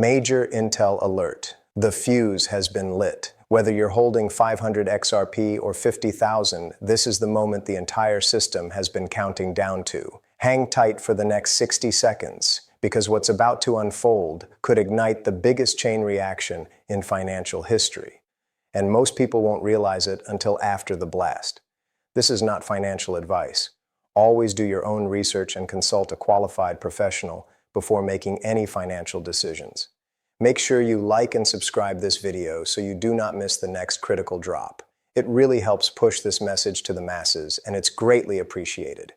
Major intel alert. The fuse has been lit. Whether you're holding 500 XRP or 50,000, this is the moment the entire system has been counting down to. Hang tight for the next 60 seconds, because what's about to unfold could ignite the biggest chain reaction in financial history. And most people won't realize it until after the blast. This is not financial advice. Always do your own research and consult a qualified professional before making any financial decisions. Make sure you like and subscribe this video so you do not miss the next critical drop. It really helps push this message to the masses, and it's greatly appreciated.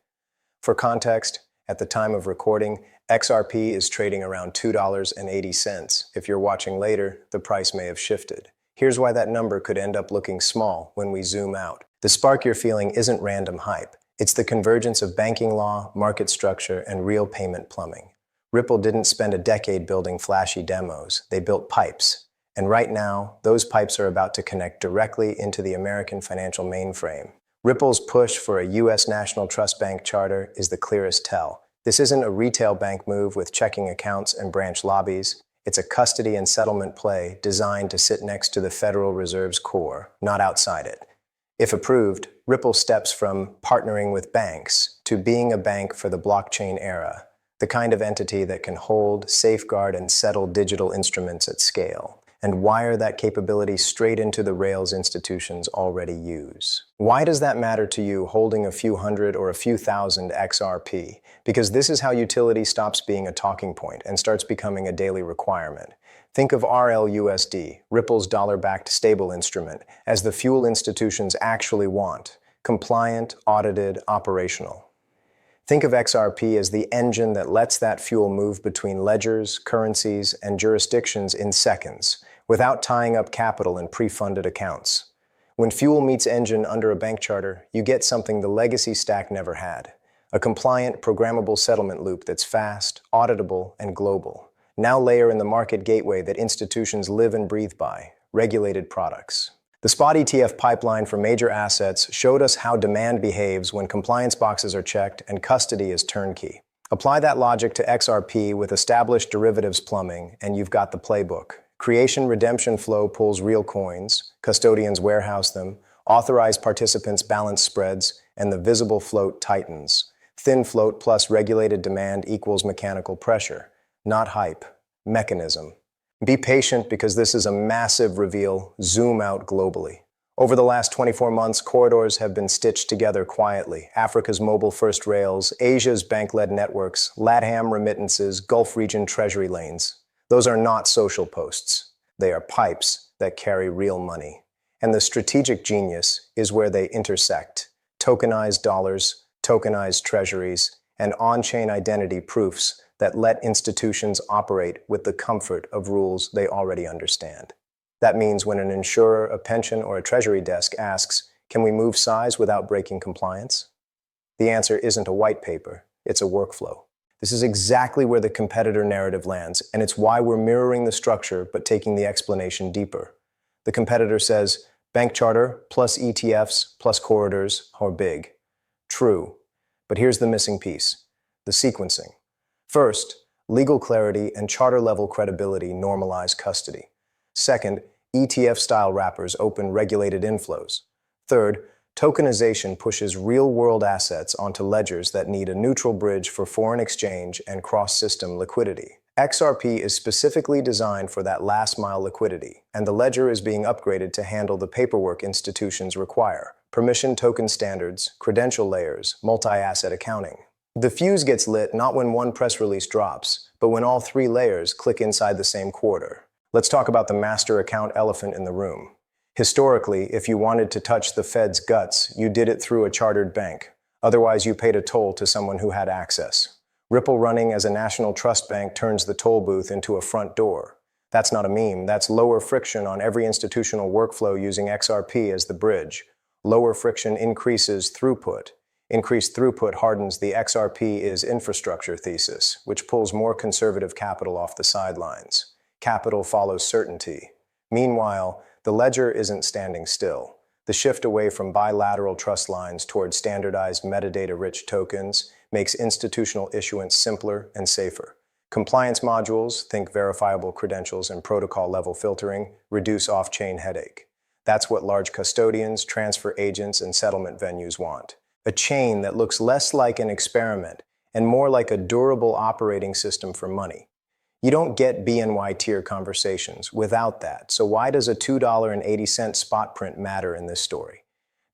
For context, at the time of recording, XRP is trading around $2.80. If you're watching later, the price may have shifted. Here's why that number could end up looking small when we zoom out. The spark you're feeling isn't random hype. It's the convergence of banking law, market structure, and real payment plumbing. Ripple didn't spend a decade building flashy demos. They built pipes. And right now, those pipes are about to connect directly into the American financial mainframe. Ripple's push for a U.S. national trust bank charter is the clearest tell. This isn't a retail bank move with checking accounts and branch lobbies. It's a custody and settlement play designed to sit next to the Federal Reserve's core, not outside it. If approved, Ripple steps from partnering with banks to being a bank for the blockchain era, the kind of entity that can hold, safeguard, and settle digital instruments at scale, and wire that capability straight into the rails institutions already use. Why does that matter to you holding a few hundred or a few thousand XRP? Because this is how utility stops being a talking point and starts becoming a daily requirement. Think of RLUSD, Ripple's dollar-backed stable instrument, as the fuel institutions actually want: compliant, audited, operational. Think of XRP as the engine that lets that fuel move between ledgers, currencies, and jurisdictions in seconds, without tying up capital in pre-funded accounts. When fuel meets engine under a bank charter, you get something the legacy stack never had: a compliant, programmable settlement loop that's fast, auditable, and global. Now layer in the market gateway that institutions live and breathe by: regulated products. The spot ETF pipeline for major assets showed us how demand behaves when compliance boxes are checked and custody is turnkey. Apply that logic to XRP with established derivatives plumbing, and you've got the playbook. Creation-redemption flow pulls real coins, custodians warehouse them, authorized participants balance spreads, and the visible float tightens. Thin float plus regulated demand equals mechanical pressure. Not hype, mechanism. Be patient, because this is a massive reveal. Zoom out globally. Over the last 24 months, corridors have been stitched together quietly. Africa's mobile-first rails, Asia's bank-led networks, LATAM remittances, Gulf region treasury lanes. Those are not social posts. They are pipes that carry real money. And the strategic genius is where they intersect: tokenized dollars, tokenized treasuries, and on-chain identity proofs that let institutions operate with the comfort of rules they already understand. That means when an insurer, a pension, or a treasury desk asks, "Can we move size without breaking compliance?" the answer isn't a white paper, it's a workflow. This is exactly where the competitor narrative lands, and it's why we're mirroring the structure but taking the explanation deeper. The competitor says, bank charter plus ETFs plus corridors are big. True, but here's the missing piece: the sequencing. First, legal clarity and charter-level credibility normalize custody. Second, ETF-style wrappers open regulated inflows. Third, tokenization pushes real-world assets onto ledgers that need a neutral bridge for foreign exchange and cross-system liquidity. XRP is specifically designed for that last-mile liquidity, and the ledger is being upgraded to handle the paperwork institutions require: permission token standards, credential layers, multi-asset accounting. The fuse gets lit not when one press release drops, but when all three layers click inside the same quarter. Let's talk about the master account elephant in the room. Historically, if you wanted to touch the Fed's guts, you did it through a chartered bank. Otherwise, you paid a toll to someone who had access. Ripple running as a national trust bank turns the toll booth into a front door. That's not a meme. That's lower friction on every institutional workflow using XRP as the bridge. Lower friction increases throughput. Increased throughput hardens the XRP is infrastructure thesis, which pulls more conservative capital off the sidelines. Capital follows certainty. Meanwhile, the ledger isn't standing still. The shift away from bilateral trust lines toward standardized metadata-rich tokens makes institutional issuance simpler and safer. Compliance modules, think verifiable credentials and protocol-level filtering, reduce off-chain headache. That's what large custodians, transfer agents, and settlement venues want. A chain that looks less like an experiment and more like a durable operating system for money. You don't get BNY tier conversations without that, so why does a $2.80 spot print matter in this story?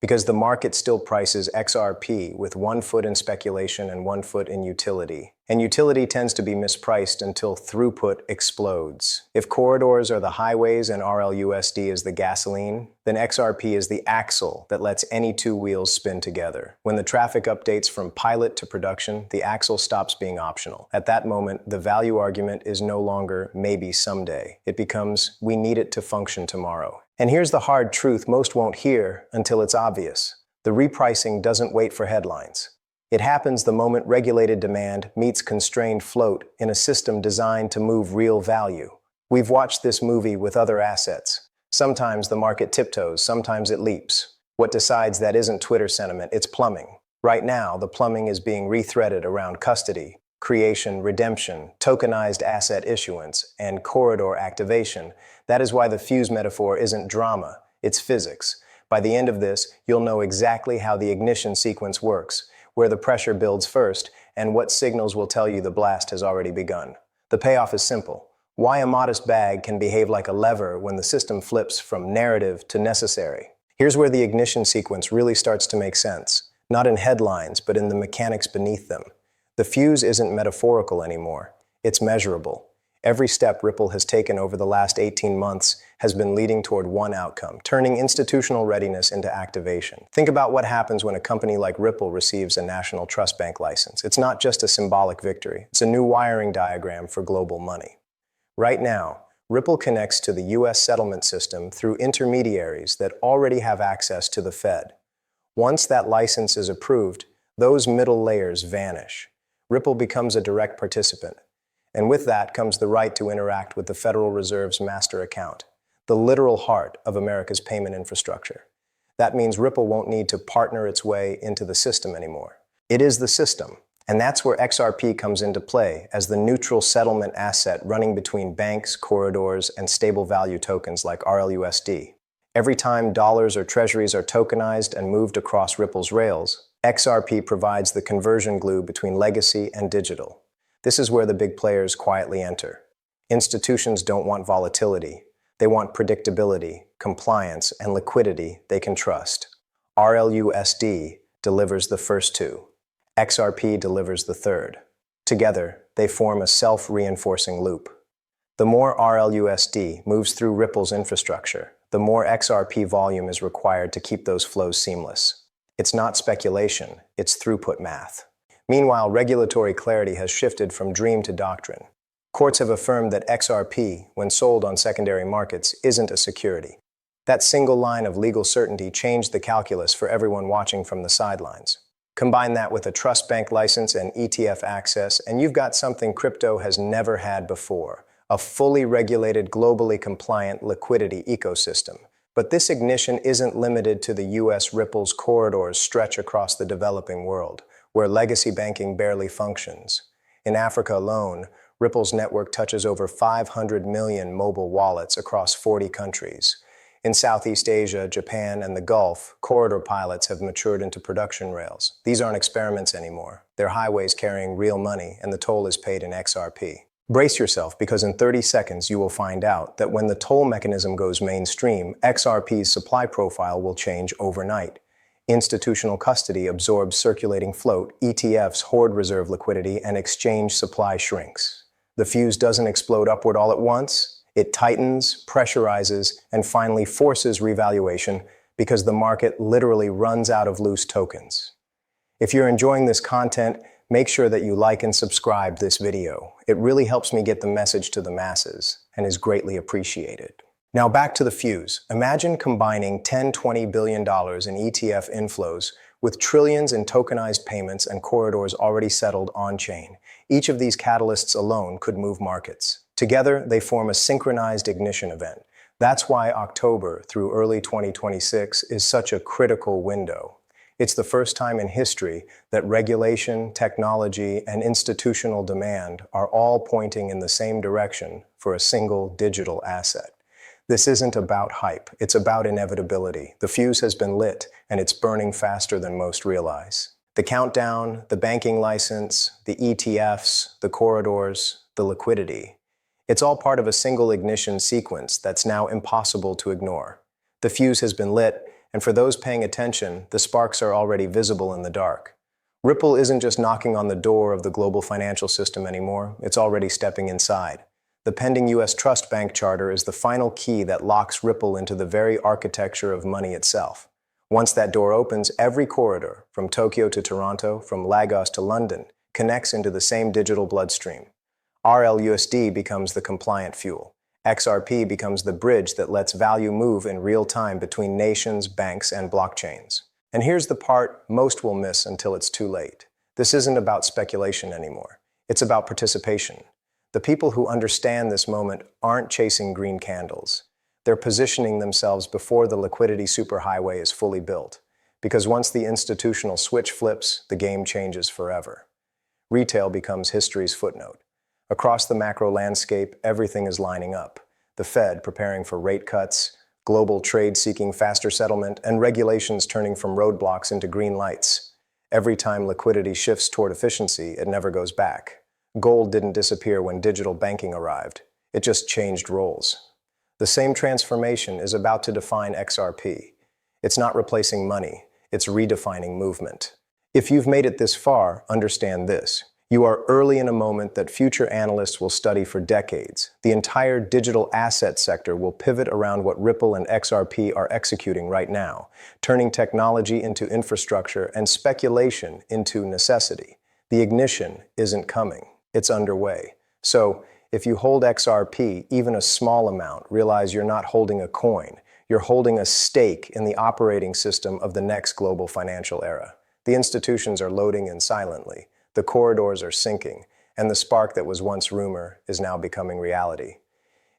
Because the market still prices XRP with 1 foot in speculation and 1 foot in utility. And utility tends to be mispriced until throughput explodes. If corridors are the highways and RLUSD is the gasoline, then XRP is the axle that lets any two wheels spin together. When the traffic updates from pilot to production, the axle stops being optional. At that moment, the value argument is no longer maybe someday. It becomes we need it to function tomorrow. And here's the hard truth most won't hear until it's obvious. The repricing doesn't wait for headlines. It happens the moment regulated demand meets constrained float in a system designed to move real value. We've watched this movie with other assets. Sometimes the market tiptoes, sometimes it leaps. What decides that isn't Twitter sentiment, it's plumbing. Right now, the plumbing is being rethreaded around custody, creation, redemption, tokenized asset issuance, and corridor activation. That is why the fuse metaphor isn't drama, it's physics. By the end of this, you'll know exactly how the ignition sequence works, where the pressure builds first, and what signals will tell you the blast has already begun. The payoff is simple. Why a modest bag can behave like a lever when the system flips from narrative to necessary. Here's where the ignition sequence really starts to make sense, not in headlines, but in the mechanics beneath them. The fuse isn't metaphorical anymore, it's measurable. Every step Ripple has taken over the last 18 months has been leading toward one outcome, turning institutional readiness into activation. Think about what happens when a company like Ripple receives a national trust bank license. It's not just a symbolic victory, it's a new wiring diagram for global money. Right now, Ripple connects to the US settlement system through intermediaries that already have access to the Fed. Once that license is approved, those middle layers vanish. Ripple becomes a direct participant. And with that comes the right to interact with the Federal Reserve's master account, the literal heart of America's payment infrastructure. That means Ripple won't need to partner its way into the system anymore. It is the system, and that's where XRP comes into play as the neutral settlement asset running between banks, corridors, and stable value tokens like RLUSD. Every time dollars or treasuries are tokenized and moved across Ripple's rails, XRP provides the conversion glue between legacy and digital. This is where the big players quietly enter. Institutions don't want volatility. They want predictability, compliance, and liquidity they can trust. RLUSD delivers the first two. XRP delivers the third. Together, they form a self-reinforcing loop. The more RLUSD moves through Ripple's infrastructure, the more XRP volume is required to keep those flows seamless. It's not speculation, it's throughput math. Meanwhile, regulatory clarity has shifted from dream to doctrine. Courts have affirmed that XRP, when sold on secondary markets, isn't a security. That single line of legal certainty changed the calculus for everyone watching from the sidelines. Combine that with a trust bank license and ETF access, and you've got something crypto has never had before, a fully regulated, globally compliant liquidity ecosystem. But this ignition isn't limited to the US. Ripple's corridors stretch across the developing world, where legacy banking barely functions. In Africa alone, Ripple's network touches over 500 million mobile wallets across 40 countries. In Southeast Asia, Japan, and the Gulf, corridor pilots have matured into production rails. These aren't experiments anymore. They're highways carrying real money, and the toll is paid in XRP. Brace yourself, because in 30 seconds you will find out that when the toll mechanism goes mainstream, XRP's supply profile will change overnight. Institutional custody absorbs circulating float, ETFs hoard reserve liquidity, and exchange supply shrinks. The fuse doesn't explode upward all at once. It tightens, pressurizes, and finally forces revaluation because the market literally runs out of loose tokens. If you're enjoying this content, make sure that you like and subscribe this video. It really helps me get the message to the masses and is greatly appreciated. Now back to the fuse. Imagine combining $10–20 billion in ETF inflows with trillions in tokenized payments and corridors already settled on-chain. Each of these catalysts alone could move markets. Together, they form a synchronized ignition event. That's why October through early 2026 is such a critical window. It's the first time in history that regulation, technology, and institutional demand are all pointing in the same direction for a single digital asset. This isn't about hype, it's about inevitability. The fuse has been lit, and it's burning faster than most realize. The countdown, the banking license, the ETFs, the corridors, the liquidity. It's all part of a single ignition sequence that's now impossible to ignore. The fuse has been lit, and for those paying attention, the sparks are already visible in the dark. Ripple isn't just knocking on the door of the global financial system anymore, it's already stepping inside. The pending U.S. Trust Bank charter is the final key that locks Ripple into the very architecture of money itself. Once that door opens, every corridor, from Tokyo to Toronto, from Lagos to London, connects into the same digital bloodstream. RLUSD becomes the compliant fuel. XRP becomes the bridge that lets value move in real time between nations, banks, and blockchains. And here's the part most will miss until it's too late. This isn't about speculation anymore. It's about participation. The people who understand this moment aren't chasing green candles. They're positioning themselves before the liquidity superhighway is fully built. Because once the institutional switch flips, the game changes forever. Retail becomes history's footnote. Across the macro landscape, everything is lining up. The Fed preparing for rate cuts, global trade seeking faster settlement, and regulations turning from roadblocks into green lights. Every time liquidity shifts toward efficiency, it never goes back. Gold didn't disappear when digital banking arrived. It just changed roles. The same transformation is about to define XRP. It's not replacing money, it's redefining movement. If you've made it this far, understand this. You are early in a moment that future analysts will study for decades. The entire digital asset sector will pivot around what Ripple and XRP are executing right now, turning technology into infrastructure and speculation into necessity. The ignition isn't coming. It's underway. So, if you hold XRP, even a small amount, realize you're not holding a coin. You're holding a stake in the operating system of the next global financial era. The institutions are loading in silently. The corridors are sinking, and the spark that was once rumor is now becoming reality.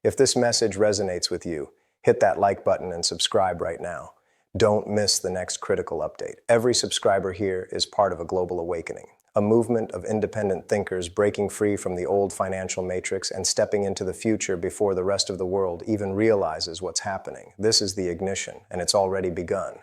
If this message resonates with you, hit that like button and subscribe right now. Don't miss the next critical update. Every subscriber here is part of a global awakening, a movement of independent thinkers breaking free from the old financial matrix and stepping into the future before the rest of the world even realizes what's happening. This is the ignition, and it's already begun.